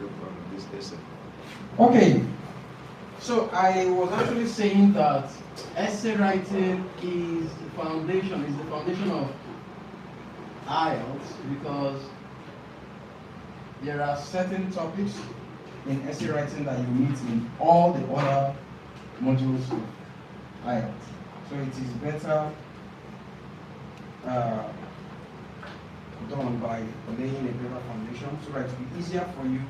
you from this essay? Okay, so I was actually saying that essay writing is the foundation of IELTS, because there are certain topics in essay writing that you meet in all the other modules of IELTS. So it is better done by laying a better foundation so that it will be easier for you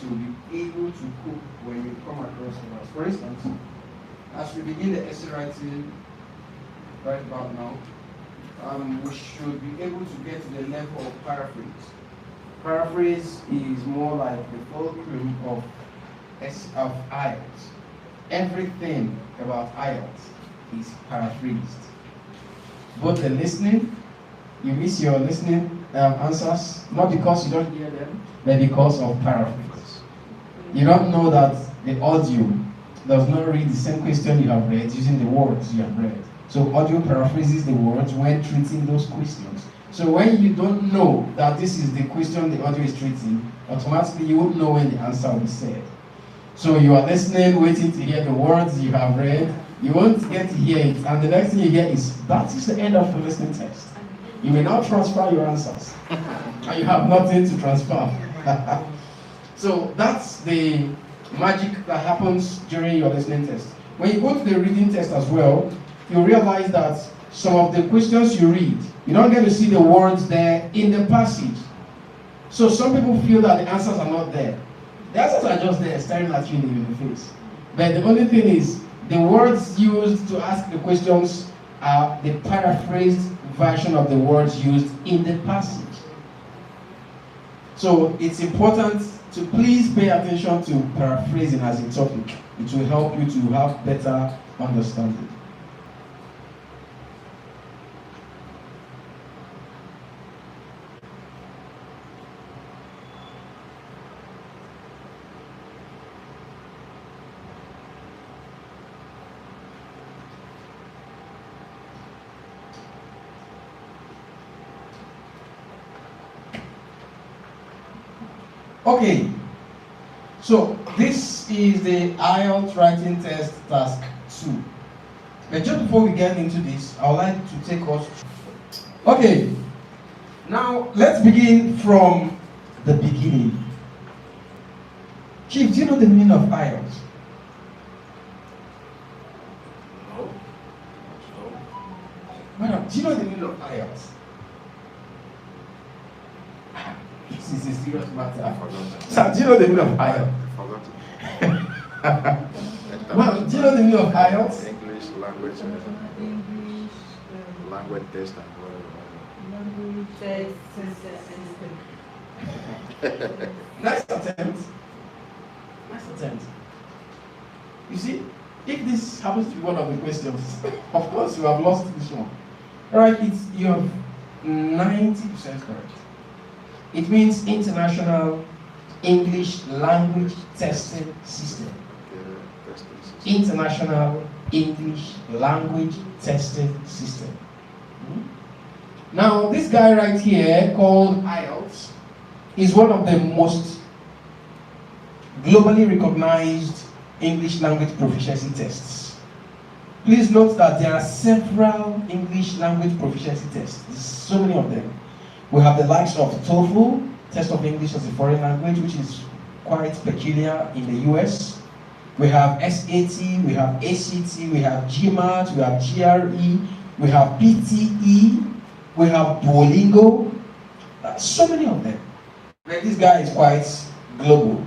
to be able to cope when you come across the. For instance, as we begin the essay writing right about now, we should be able to get to the level of paraphrase. Paraphrase is more like the fulcrum of IELTS. Everything about IELTS is paraphrased. Both the listening, you miss your listening answers, not because you don't hear them, but because of paraphrase. You don't know that the audio does not read the same question you have read using the words you have read. So audio paraphrases the words when treating those questions. So when you don't know that this is the question the audio is treating, automatically you won't know when the answer will be said. So you are listening, waiting to hear the words you have read. You won't get to hear it, and the next thing you hear is, that is the end of the listening test. You may now transfer your answers, and you have nothing to transfer. So that's the magic that happens during your listening test. When you go to the reading test as well, you realize that some of the questions you read, you don't get to see the words there in the passage. So some people feel that the answers are not there. The answers are just there, staring at you in the face. But the only thing is, the words used to ask the questions are the paraphrased version of the words used in the passage. So it's important to please pay attention to paraphrasing as a topic. It will help you to have better understanding. Okay, so this is the IELTS writing test task 2. But just before we get into this, I would like to take us. Okay, now let's begin from the beginning. Chief, do you know the meaning of IELTS? No. Madam, do you know the meaning of IELTS? This is a serious matter. I forgot. Sir, do you know the meaning of IELTS? I forgot. Well, do you know the meaning of IELTS? English language. Language test and whatever. Nice attempt. Nice attempt. You see, if this happens to be one of the questions, of course you have lost this one. Alright, you have 90% correct. It means International English Language Testing System. International English Language Testing System. Now, this guy right here called IELTS is one of the most globally recognized English language proficiency tests. Please note that there are several English language proficiency tests. There's so many of them. We have the likes of TOEFL, Test of English as a Foreign Language, which is quite peculiar in the US. We have SAT, we have ACT, we have GMAT, we have GRE, we have PTE, we have Duolingo. So many of them. But this guy is quite global.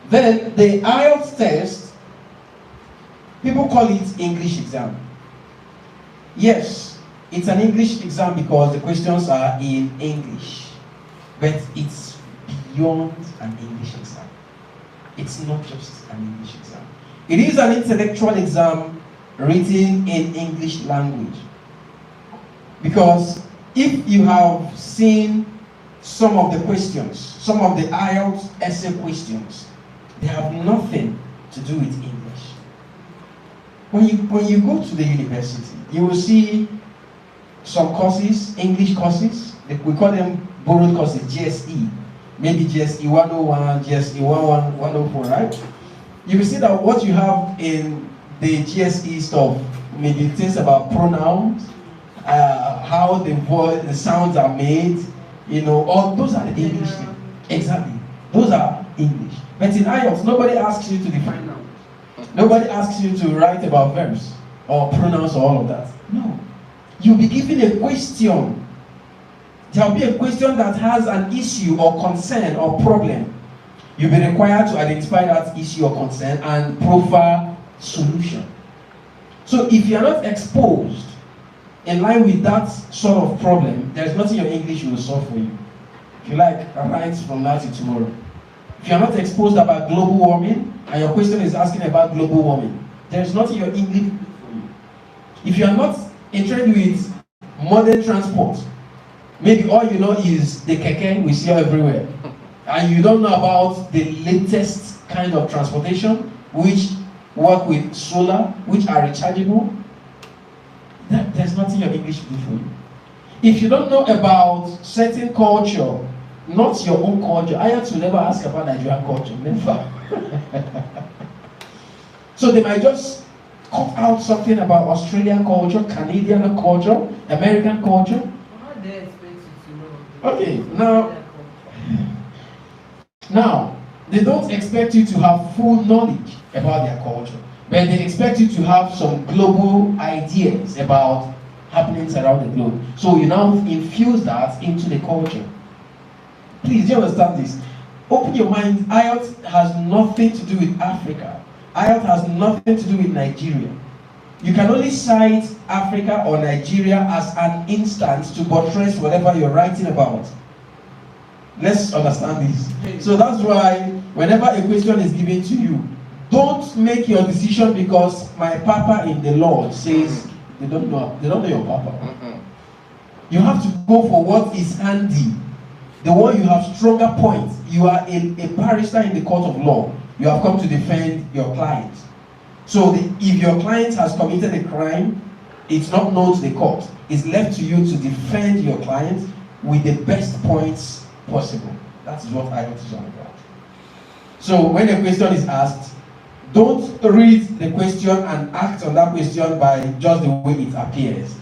Then the IELTS test, people call it English exam. Yes, it's an English exam because the questions are in English. But it's beyond an English exam. It's not just an English exam. It is an intellectual exam written in English language. Because if you have seen some of the questions, some of the IELTS essay questions, they have nothing to do with English. When you go to the university, you will see some courses, English courses, we call them borrowed courses, GSE. maybe GSE 101, GSE 101, 104, right? You will see that what you have in the GSE stuff, maybe things about pronouns, how the sounds are made, you know, all those are the English things. Exactly. Those are English. But in IELTS, nobody asks you to define nouns. Nobody asks you to write about verbs or pronouns or all of that. No. You'll be given a question. There will be a question that has an issue or concern or problem. You'll be required to identify that issue or concern and proffer solution. So if you are not exposed in line with that sort of problem, there's nothing your English will solve for you. If you like, write from now to tomorrow. If you are not exposed about global warming, and your question is asking about global warming, there's nothing your English will do for you. If you are not entrenched with modern transport, maybe all you know is the keke we see everywhere, and you don't know about the latest kind of transportation, which work with solar, which are rechargeable, there's nothing your English will do for you. If you don't know about certain culture, not your own culture, IELTS will never ask about Nigerian culture, never. So they might just cut out something about Australian culture, Canadian culture, American culture. How do they expect you to know? Okay, now they don't expect you to have full knowledge about their culture, but they expect you to have some global ideas about happenings around the globe. So you now infuse that into the culture. Please, do you understand this? Open your mind. IELTS has nothing to do with Africa. IELTS has nothing to do with Nigeria. You can only cite Africa or Nigeria as an instance to buttress whatever you're writing about. Let's understand this. So that's why whenever a question is given to you, don't make your decision because my papa in the Lord says they don't know your papa. You have to go for what is handy. The one you have stronger points. You are a barrister in the court of law. You have come to defend your client. So if your client has committed a crime, it's not known to the court. It's left to you to defend your client with the best points possible. That is what IELTS is all about. So when a question is asked, don't read the question and act on that question by just the way it appears.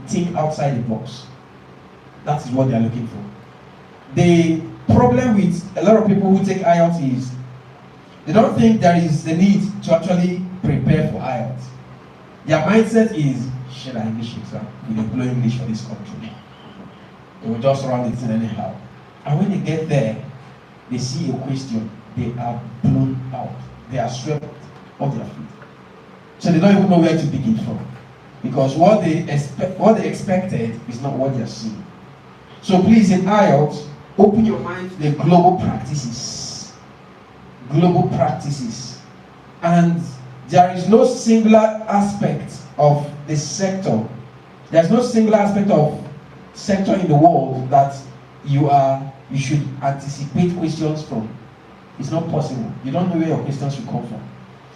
Think outside the box. That is what they are looking for. The problem with a lot of people who take IELTS is they don't think there is the need to actually prepare for IELTS. Their mindset is, should I English exam? We deploy English for this country. They will just run it in anyhow. And when they get there, they see a question, they are blown out. They are swept off their feet. So they don't even know where to begin from. Because what they expected is not what they are seeing. So please, in IELTS, open your mind to the global practices. Global practices. And there is no singular aspect of the sector. There's no singular aspect of sector in the world that you should anticipate questions from. It's not possible. You don't know where your questions will come from.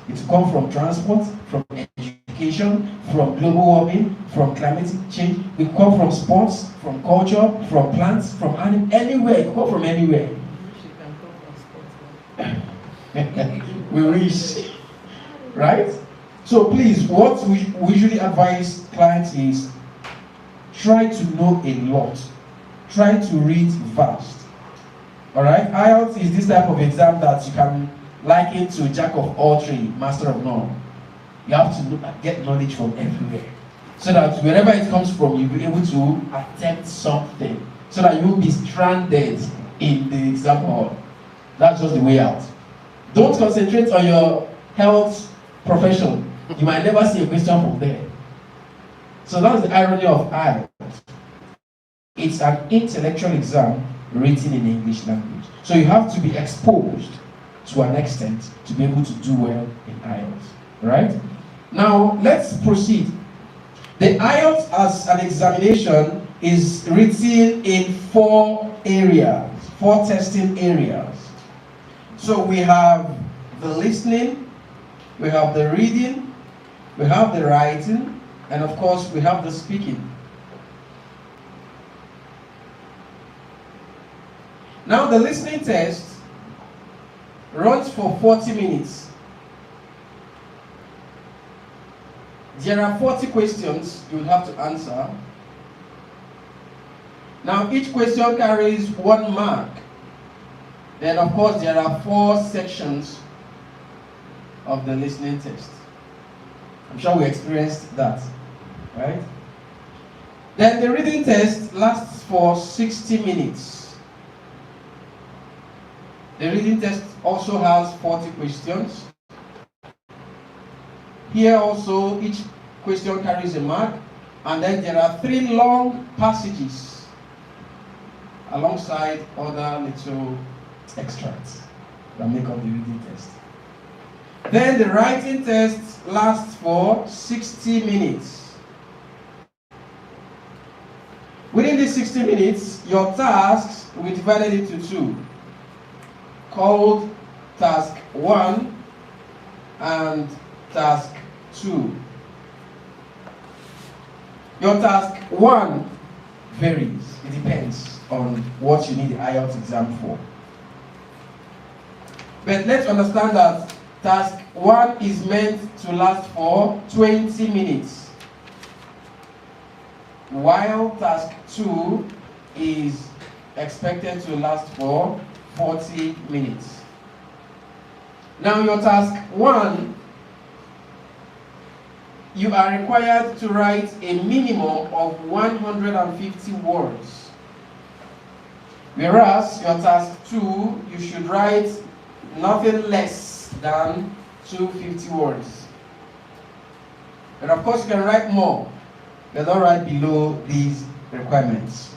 It will come from transport, from education, from global warming, from climate change. It will come from sports, from culture, from plants, from anywhere. It will come from anywhere. We wish. Right? So please, what we usually advise clients is try to know a lot. Try to read fast. Alright? IELTS is this type of exam that you can liken to jack of all trades, master of none. You have to get knowledge from everywhere. So that wherever it comes from, you'll be able to attempt something. So that you won't be stranded in the exam hall. That's just the way out. Don't concentrate on your health profession. You might never see a question from there. So that's the irony of IELTS. It's an intellectual exam written in English language. So you have to be exposed to an extent to be able to do well in IELTS. Right? Now, let's proceed. The IELTS as an examination is written in 4 areas, 4 testing areas. So we have the listening, we have the reading, we have the writing, and of course we have the speaking. Now the listening test runs for 40 minutes. There are 40 questions you will have to answer. Now each question carries 1 mark. Then of course there are 4 sections of the listening test. I'm sure we experienced that, right? Then the reading test lasts for 60 minutes. The reading test also has 40 questions. Here also each question carries a mark, and then there are 3 long passages alongside other little extracts that make up the reading test. Then the writing test lasts for 60 minutes. Within these 60 minutes, your tasks will be divided into 2, called task 1 and task 2. Your task 1 varies. It depends on what you need the IELTS exam for. But let's understand that task 1 is meant to last for 20 minutes, while task 2 is expected to last for 40 minutes. Now your task 1, you are required to write a minimum of 150 words. Whereas your task 2, you should write nothing less than 250 words. And of course you can write more, but don't write below these requirements.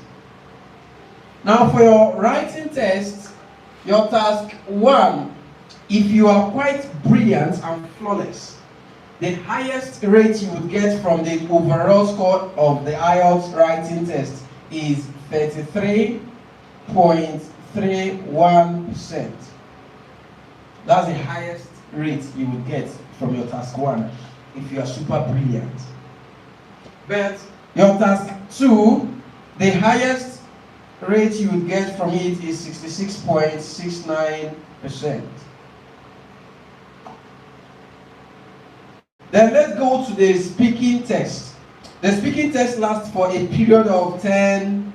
Now for your writing test, your task 1, if you are quite brilliant and flawless, the highest rate you would get from the overall score of the IELTS writing test is 33.31%. That's the highest rate you would get from your task 1 if you are super brilliant. But your task 2, the highest rate you would get from it is 66.69%. Then let's go to the speaking test. The speaking test lasts for a period of 10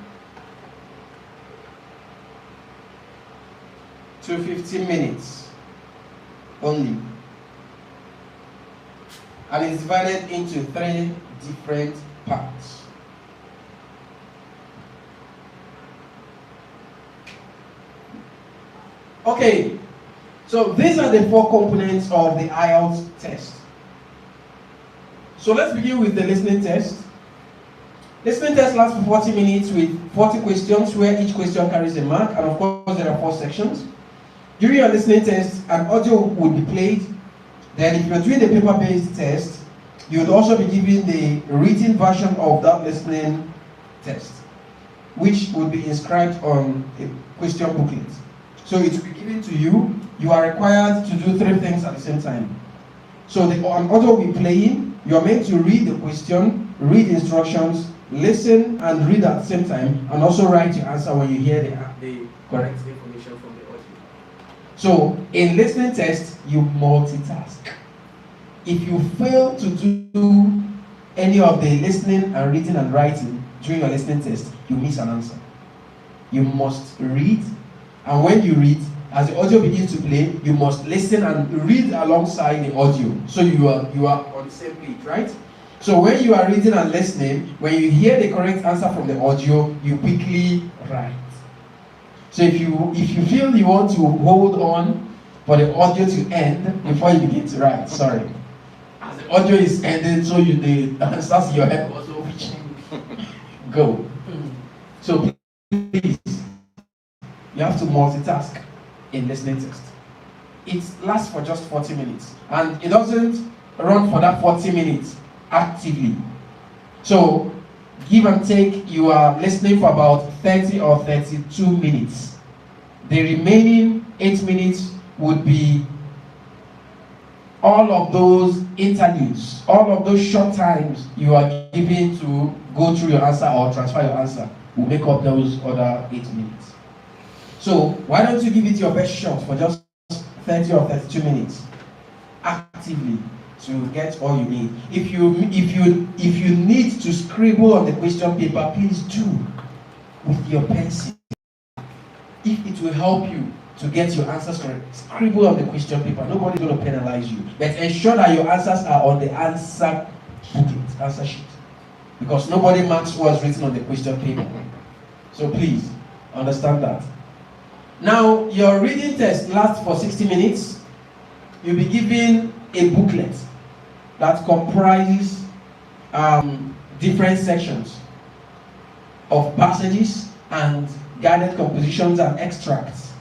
to 15 minutes only. And it's divided into 3 different parts. Okay, so these are the 4 components of the IELTS test. So let's begin with the listening test. Listening test lasts for 40 minutes with 40 questions where each question carries a mark, and of course there are 4 sections. During your listening test, an audio would be played. Then if you're doing the paper-based test, you would also be given the written version of that listening test, which would be inscribed on a question booklet. So it will be given to you. You are required to do 3 things at the same time. So an audio will be playing. You are meant to read the question, read the instructions, listen and read at the same time, and also write your answer when you hear the correct information from the audio. So in listening test, you multitask. If you fail to do any of the listening and reading and writing during your listening test, you miss an answer. You must read, and when you read, as the audio begins to play, you must listen and read alongside the audio. So you are on the same page, right? So when you are reading and listening, when you hear the correct answer from the audio, you quickly write. So if you feel you want to hold on for the audio to end before you begin to write, sorry. As the audio is ending, so the answers in your head also go. So please, you have to multitask in listening test. It lasts for just 40 minutes, and it doesn't run for that 40 minutes actively. So give and take, you are listening for about 30 or 32 minutes. The remaining 8 minutes would be all of those interludes, all of those short times you are given to go through your answer or transfer your answer will make up those other 8 minutes. So why don't you give it your best shot for just 30 or 32 minutes actively to get all you need. If you need to scribble on the question paper, please do with your pencil. If it will help you to get your answers correct, scribble on the question paper. Nobody's going to penalize you. But ensure that your answers are on the answer booklet, answer sheet. Because nobody marks what's written on the question paper. So please, understand that. Now, your reading test lasts for 60 minutes. You'll be given a booklet that comprises different sections of passages and guided compositions and extracts.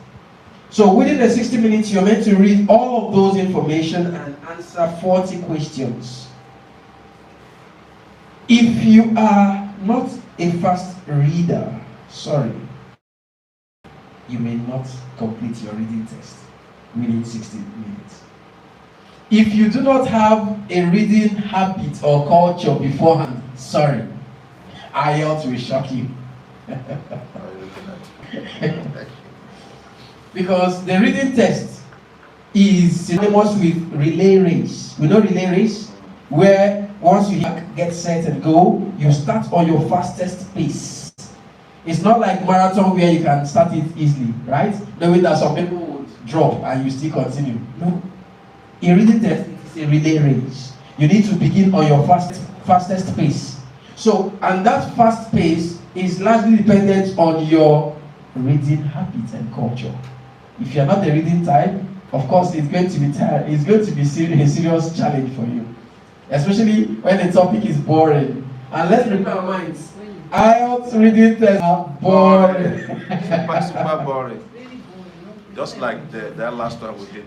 So within the 60 minutes, you're meant to read all of those information and answer 40 questions. If you are not a fast reader, sorry, you may not complete your reading test within 60 minutes. If you do not have a reading habit or culture beforehand, sorry, IELTS will shock you. Because the reading test is synonymous with relay race. We know relay race, where once you get set and go, you start on your fastest pace. It's not like marathon where you can start it easily, right? Knowing that some people would drop and you still continue. No. In reading test, it's a relay race. You need to begin on your fastest pace. So, and that fast pace is largely dependent on your reading habits and culture. If you're not a reading type, of course, it's going to be tired. It's going to be a serious challenge for you, especially when the topic is boring. And let's prepare our minds. IELTS reading tests are boring. Super boring. Just like that last one we did.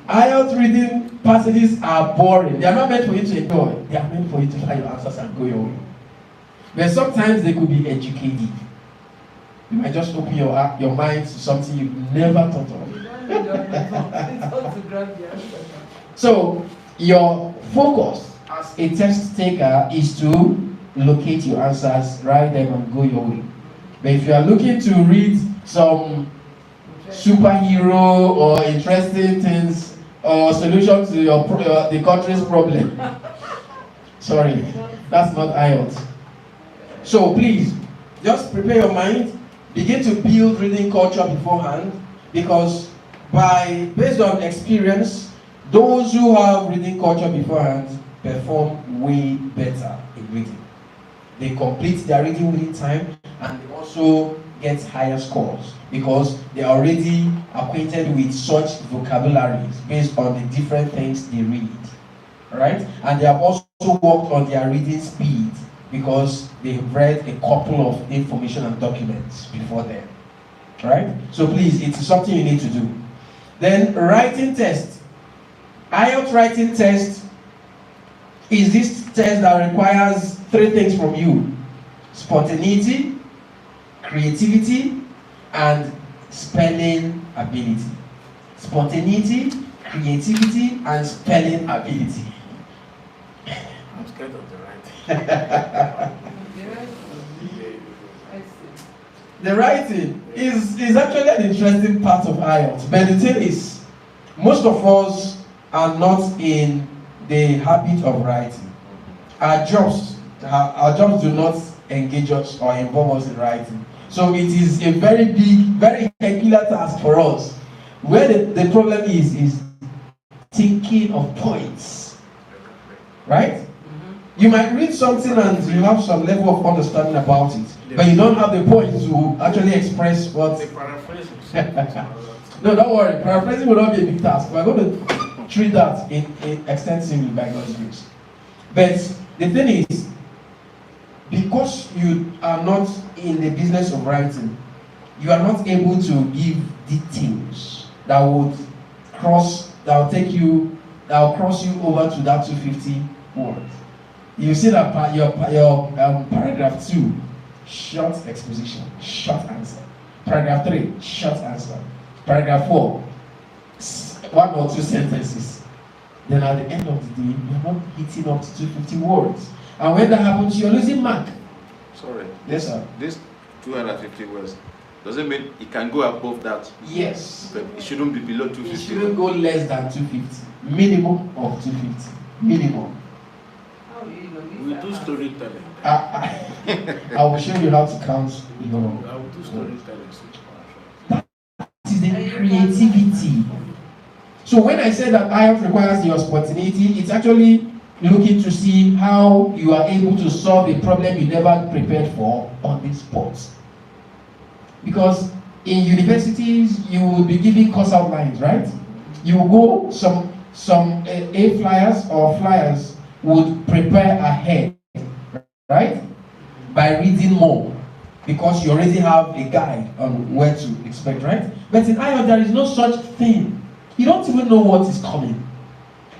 IELTS reading passages are boring. They are not meant for you to enjoy. They are meant for you to find your answers and go your way. But sometimes they could be educative. You might just open your mind to something you've never thought of. So, your focus as a test taker is to locate your answers, write them, and go your way. But if you are looking to read some superhero or interesting things or solution to the country's problem, sorry, that's not IELTS. So please, just prepare your mind. Begin to build reading culture beforehand, because based on experience, those who have reading culture beforehand perform way better in reading. They complete their reading within time, and they also get higher scores because they are already acquainted with such vocabularies based on the different things they read. Right? And they have also worked on their reading speed because they've read a couple of information and documents before them. Right? So please, it's something you need to do. Then writing test. IELTS writing test is this test that requires 3 things from you: spontaneity, creativity, and spelling ability. Spontaneity, creativity, and spelling ability. I'm scared of the writing. The writing is actually an interesting part of IELTS, but the thing is, most of us are not in the habit of writing. Our jobs do not engage us or involve us in writing. So it is a very big, very peculiar task for us. Where the problem is thinking of points. Right? You might read something and you have some level of understanding about it, but you don't have the points to actually express what. No, don't worry. Paraphrasing will not be a big task. We're going to treat that in extensively by God's grace. But the thing is, because you are not in the business of writing, you are not able to give details that will cross you over to that 250 words. You see that your paragraph 2, short exposition, short answer. Paragraph 3, short answer. Paragraph 4, 1 or 2 sentences. Then at the end of the day, you're not hitting up to 250 words. And when that happens, you're losing mark. Sorry. Yes, sir. This 250 words, Does it mean it can go above that? Yes. But it shouldn't be below It 250. shouldn't go less than 250. Minimum of 250. Minimum. How will you know? We do storytelling. I will show you how to count. I will do storytelling. That is the creativity. So when I say that IELTS requires your spontaneity, it's actually looking to see how you are able to solve a problem you never prepared for on the spot. Because in universities, you will be giving course outlines, right? You will go, some A flyers or flyers would prepare ahead, right? By reading more, because you already have a guide on where to expect, right? But in IELTS, there is no such thing. You don't even know what is coming.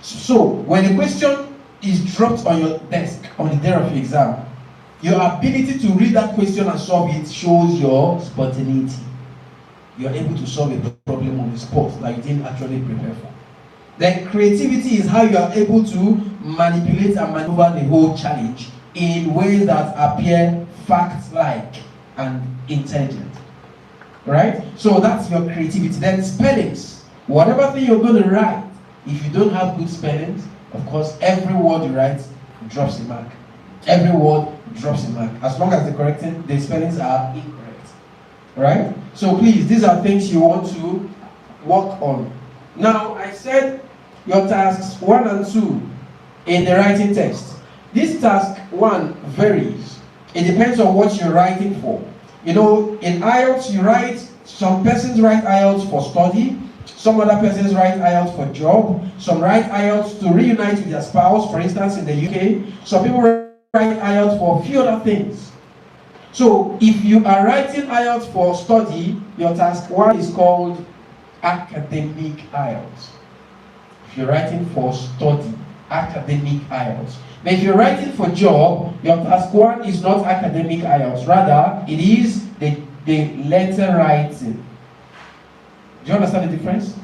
So when a question is dropped on your desk on the day of your exam, your ability to read that question and solve it shows your spontaneity. You are able to solve a problem on the spot that you didn't actually prepare for. Then creativity is how you are able to manipulate and maneuver the whole challenge in ways that appear fact-like and intelligent. Right? So that's your creativity. Then spellings. Whatever thing you're going to write, if you don't have good spellings, of course, every word you write drops a mark. Every word drops a mark. As long as the spellings are incorrect. Right? So please, these are things you want to work on. Now, I said your tasks 1 and 2 in the writing test. This task 1 varies. It depends on what you're writing for. You know, in IELTS, you write, some persons write IELTS for study, some other persons write IELTS for job, some write IELTS to reunite with their spouse, for instance, in the UK. Some people write IELTS for a few other things. So, if you are writing IELTS for study, your task 1 is called academic IELTS. If you're writing for study, academic IELTS. But if you're writing for job, your task 1 is not academic IELTS. Rather, it is the letter writing. Do you understand the difference?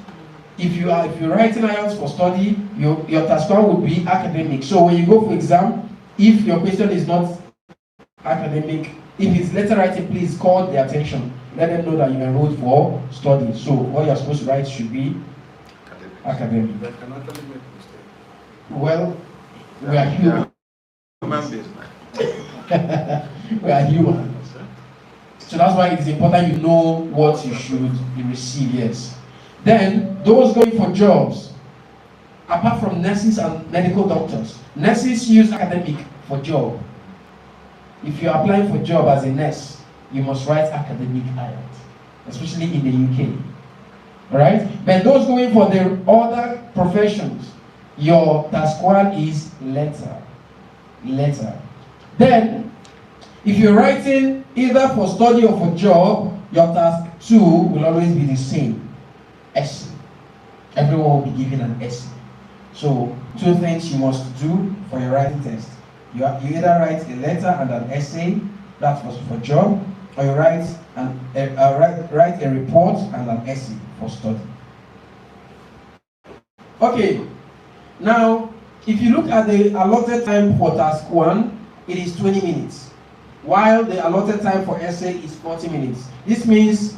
If you're writing IELTS for study, your task 1 would be academic. So when you go for exam, if your question is not academic, if it's letter writing, please call their attention. Let them know that you enrolled for study. So what you're supposed to write should be academic. They can actually make mistakes. Well, we are human. Human beings. We are human. So that's why it's important you know what you should receive, yes. Then, those going for jobs, apart from nurses and medical doctors, nurses use academic for job. If you're applying for job as a nurse, you must write academic IELTS, especially in the UK. Alright? But those going for the other professions, your task 1 is letter. Letter. Then, if you're writing either for study or for job, your task 2 will always be the same. Essay. Everyone will be given an essay. So, 2 things you must do for your writing test. You either write a letter and an essay, that was for job, or you write a report and an essay for study. Okay, now, if you look at the allotted time for task 1, it is 20 minutes. While the allotted time for essay is 40 minutes. This means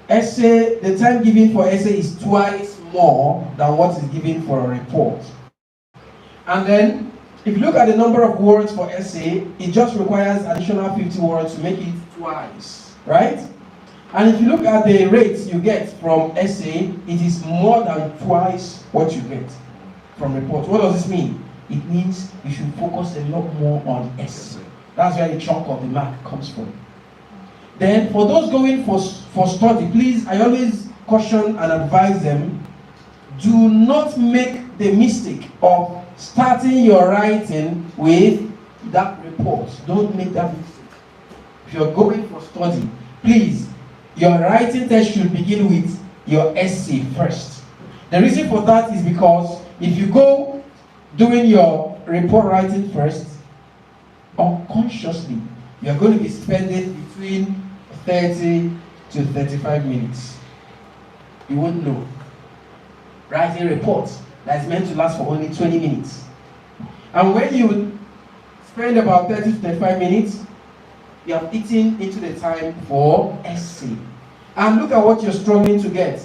the time given for essay is twice more than what is given for a report. And then, if you look at the number of words for essay, it just requires additional 50 words to make it twice, right? And if you look at the rates you get from essay, it is more than twice what you get from report. What does this mean? It means you should focus a lot more on essay. That's where the chunk of the mark comes from. Then, for those going for study, please, I always caution and advise them, do not make the mistake of starting your writing with that report. Don't make that mistake. If you're going for study, please, your writing test should begin with your essay first. The reason for that is because if you go doing your report writing first, unconsciously, you're going to be spending between 30 to 35 minutes. You won't know. Writing reports that is meant to last for only 20 minutes. And when you spend about 30 to 35 minutes, you have eaten into the time for essay. And look at what you're struggling to get,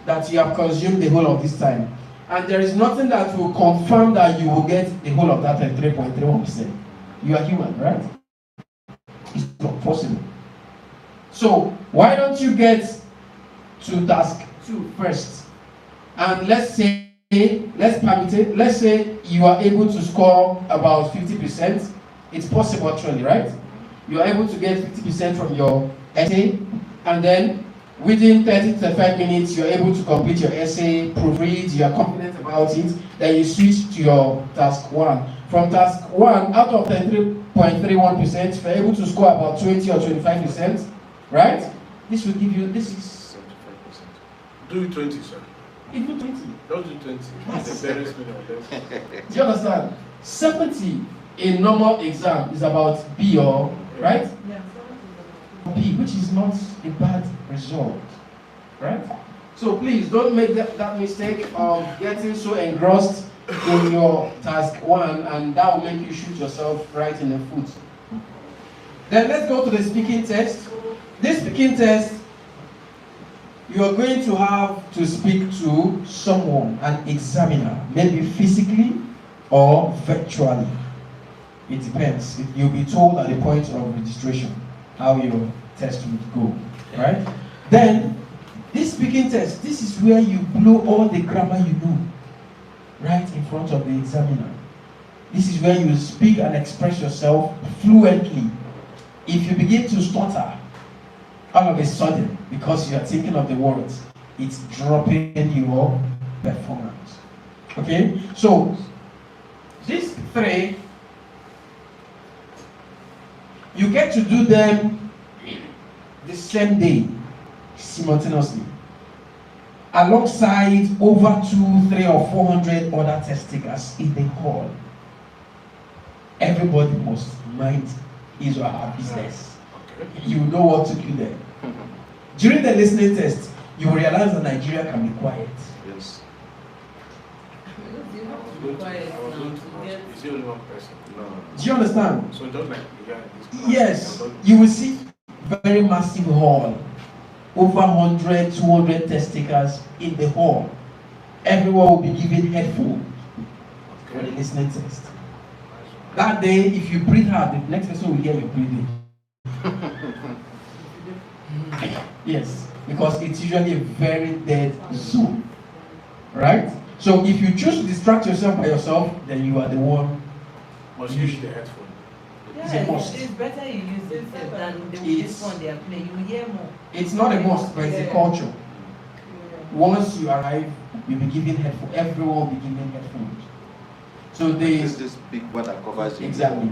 that you have consumed the whole of this time. And there is nothing that will confirm that you will get the whole of that 3.31%. You are human, right? It's not possible. So why don't you get to task 2 first? And let's say, let's permit it. Let's say you are able to score about 50%. It's possible actually, right? You are able to get 50% from your essay, and then within 30 to 35 minutes, you're able to complete your essay, proofread, you are confident about it, then you switch to your task 1. From task 1, out of 33.31%, you're able to score about 20 or 25%, right? This will give you, this is 75%. Do it 20, sir. even 20. Don't do 20. It's the barest minimum. Do you understand? 70 in normal exam is about B or, right? Yeah. B, which is not a bad result, right? So please don't make that mistake of getting so engrossed in your task 1, and that will make you shoot yourself right in the foot. Then let's go to the speaking test. This speaking test, you are going to have to speak to someone, an examiner, maybe physically or virtually. It depends. You'll be told at the point of registration how your test would go, right? Then, this speaking test, this is where you blow all the grammar you know, right in front of the examiner. This is where you speak and express yourself fluently. If you begin to stutter, all of a sudden, because you are thinking of the words, it's dropping your performance. Okay? So, these 3, you get to do them the same day, simultaneously, alongside over 200, 300, or 400 other test takers in the hall. Everybody must mind his or her business. You know what to do there. During the listening test, you will realize that Nigeria can be quiet. Yes. You have to be quiet now to get. Is it only one person? No. Do you understand? So don't like Yes, you will see very massive hall, over 100, 200 test takers in the hall. Everyone will be given headphones for the listening test. That day, if you breathe hard, the next person will hear your breathing. Yes, because it's usually a very dead zone, right? So if you choose to distract yourself by yourself, then you are the one. Must use the headphone. It's a must. It's better you use it than this one they are playing. You will hear more. It's not a must, but it's a culture. Once you arrive, you'll be given headphones. Everyone will be given headphones. So they This is this big one that covers you. exactly,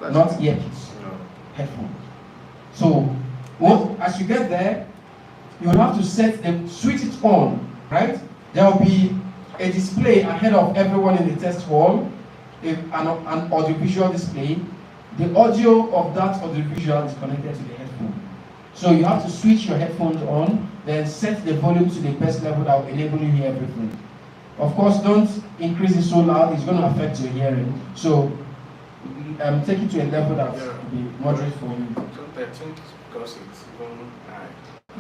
That's not earpiece, No. headphones. So as you get there, you will have to switch it on, right? There will be a display ahead of everyone in the test hall, an audiovisual display. The audio of that audiovisual is connected to the headphone. So you have to switch your headphones on, then set the volume to the best level that will enable you to hear everything. Of course, don't increase it so loud, it's going to affect your hearing. So take it to a level that will be moderate for you. So I think it's because it's even high.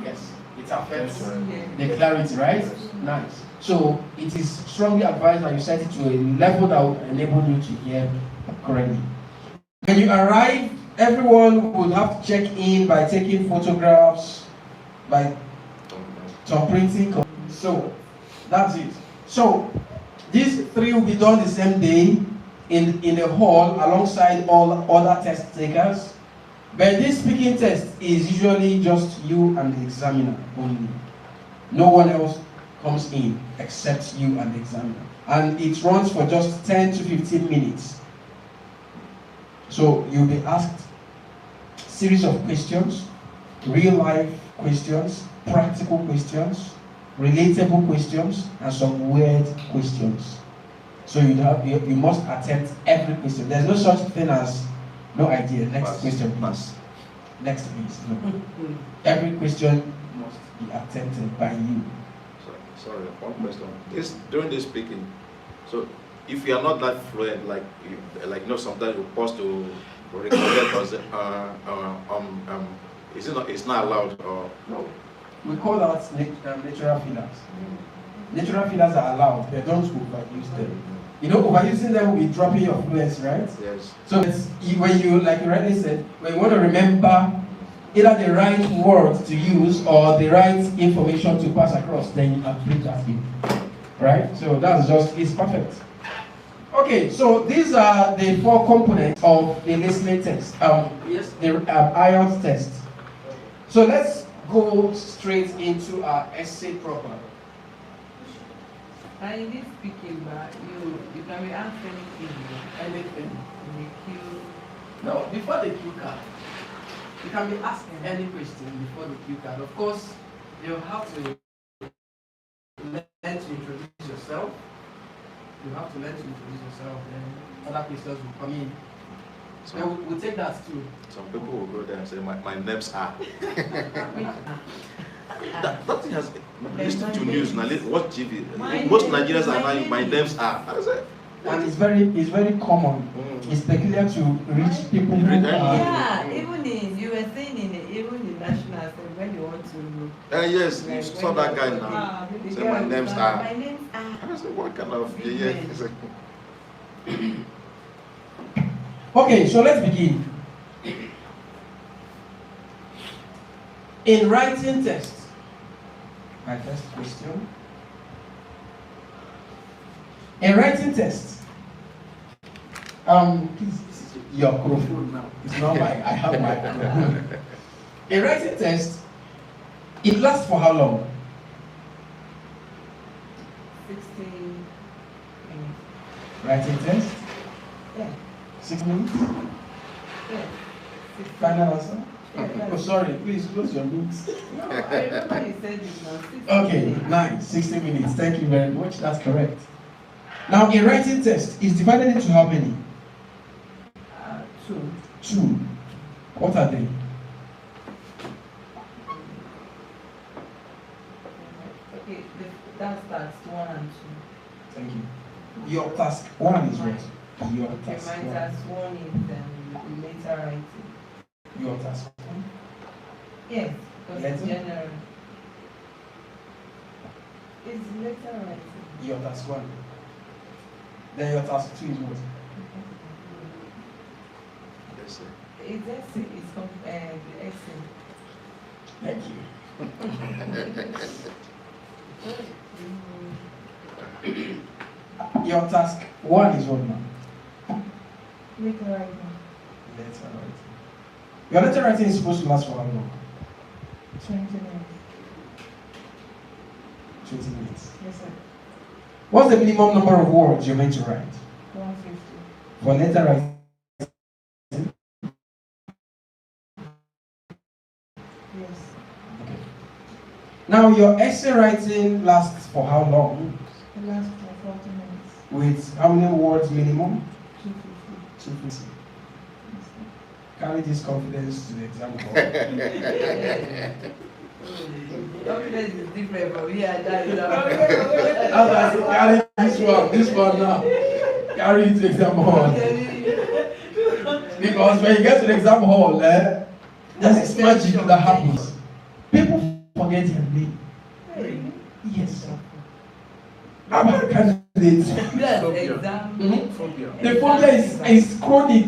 Yes, it affects Yeah. the clarity, right? Nice. So it is strongly advised that you set it to a level that will enable you to hear correctly. When you arrive, everyone will have to check in by taking photographs, by printing. So that's it. So these 3 will be done the same day in the hall alongside all other test takers. But this speaking test is usually just you and the examiner only. No one else comes in except you and the examiner. And it runs for just 10 to 15 minutes. So you'll be asked a series of questions, real life questions, practical questions, relatable questions, and some weird questions. So you must attempt every question. There's no such thing as no idea. Next question, please. Next, please. No. Every question must be attempted by you. Sorry, one question. During this speaking, so if you are not that fluent, like sometimes you pause to record it, or it's not allowed, or no. We call that natural fillers. Natural fillers are allowed, but don't overuse them. You know, overusing them will be dropping your fluency, right? Yes. So when you, like you rightly said, when you want to remember either the right words to use or the right information to pass across, then you can put that in. Right? So that's just, it's perfect. Okay, so these are the 4 components of the listening test. Yes, the IELTS test. So let's go straight into our essay proper. And in this speaking, you can be asked anything. Anything. In the queue. No, before the cue card. You can be asked any question before the cue card. Of course, you have to learn to introduce yourself. You have to learn to introduce yourself, then other questions will come in. So we'll take that too. Some people will go there and say, my names are. that thing has listened to news now. Watch TV. Most Nigerians are now, my names are. I say, and it's very common. It's peculiar to rich people who yeah, even in you were saying even in national assembly when you want to yes, you like, saw that guy now. Say my names are. My names are. I say, what kind of yeah? Okay, so let's begin. In writing test, my first question. In writing test, please, this is your microphone now. It's not my, I have my microphone. In writing test, it lasts for how long? 60 minutes. Writing test? Yeah. 6 minutes? Yeah. 60. Final answer? Yeah, Oh, sorry, please close your books. No, I remember you said it now. 60 Okay, minutes. nice. 60 minutes. Thank you very much. That's correct. Now, a writing test is divided into how many? 2. 2. What are they? Okay, that starts 1 and 2. Thank you. Your task 1 is what? Your Okay, task my 1. task 1 is later writing. Your task 1. Yes, because it's Letter? general. It's later writing. Your task 1. Then your task 2 is what? Yes, sir. It's essay. It's the essay. Thank you. Your task 1 is what now? Later writing. Letter writing. Your letter writing is supposed to last for how long? 20 minutes. 20 minutes. Yes, sir. What's the minimum number of words you're meant to write? 150. For letter writing? Yes. Okay. Now, your essay writing lasts for how long? It lasts for 40 minutes. With how many words minimum? 250. 250. Carry this confidence to the exam hall. Confidence is different from here and that. Carry this one now. Carry it to the exam hall. Because when you get to the exam hall, there's this magic that happens. People forget their name. Yes. How about candidates? That's exam. The phobia is chronic.